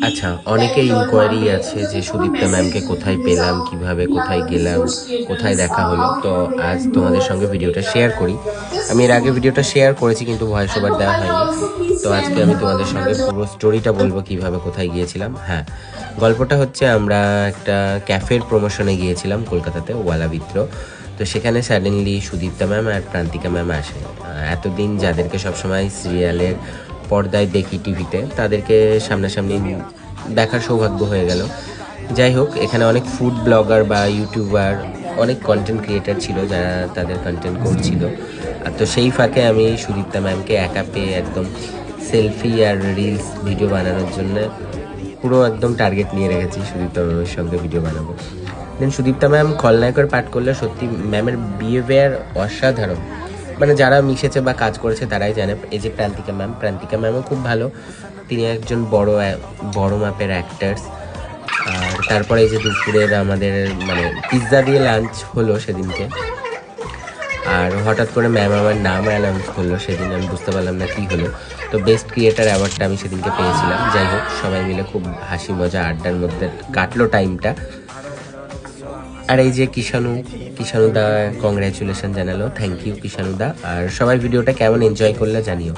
আচ্ছা, অনেকের ইনকোয়ারি আছে যে সুদীপ্তা ম্যামকে কোথায় পেলাম, কিভাবে কোথায় গেলাম, কোথায় দেখা হলো। তো আজ তোমাদের সঙ্গে ভিডিওটা শেয়ার করি। আমি এর আগে ভিডিওটা শেয়ার করেছি কিন্তু ভয়েস ওভার দেওয়া হয়নি। তো আজকে আমি তোমাদের সঙ্গে পুরো স্টোরিটা বলবো কিভাবে কোথায় গিয়েছিলাম। হ্যাঁ, গল্পটা হচ্ছে আমরা একটা ক্যাফের প্রমোশনে গিয়েছিলাম কলকাতাতে, ওয়ালা বিত্র। তো সেখানে সাডেনলি সুদীপ্তা ম্যাম আর প্রান্তিকা ম্যাম আসে। এতদিন যাদেরকে সবসময় সিরিয়ালের পর্দায় দেখি টিভিতে, তাদেরকে সামনাসামনি দেখার সৌভাগ্য হয়ে গেল। যাই হোক, এখানে অনেক ফুড ব্লগার বা ইউটিউবার, অনেক কন্টেন্ট ক্রিয়েটার ছিল যারা তাদের কন্টেন্ট করছিল। আর তো সেই ফাঁকে আমি সুদীপ্তা ম্যামকে একা পেয়ে একদম সেলফি আর রিলস ভিডিও বানানোর জন্য পুরো একদম টার্গেট নিয়ে রেখেছি, সুদীপ্তা ম্যামের সঙ্গে ভিডিও বানাবো। দেন সুদীপ্তা ম্যাম খলনায়কের পাঠ করলে সত্যি ম্যামের বিহেভিয়ার অসাধারণ। মানে যারা মিশেছে বা কাজ করেছে তারাই জানে। এই যে প্রান্তিকা ম্যামও খুব ভালো, তিনি একজন বড় মাপের অ্যাক্টার্স। আর তারপরে এই যে দুপুরের আমাদের মানে পিৎজা দিয়ে লাঞ্চ হলো সেদিনকে। আর হঠাৎ করে ম্যাম আমার নাম অ্যানাউন্স করলো, সেদিন আমি বুঝতে পারলাম না কী হলো। তো বেস্ট ক্রিয়েটার অ্যাওয়ার্ডটা আমি সেদিনকে পেয়েছিলাম। যাই হোক, সবাই মিলে খুব হাসি মজা আড্ডার মধ্যে কাটলো টাইমটা। আর এই যে কিষানুদা কংগ্রাচুলেশন জানালো, থ্যাংক ইউ কিষানুদা। আর সবাই ভিডিওটা কেমন এনজয় করলে জানিও।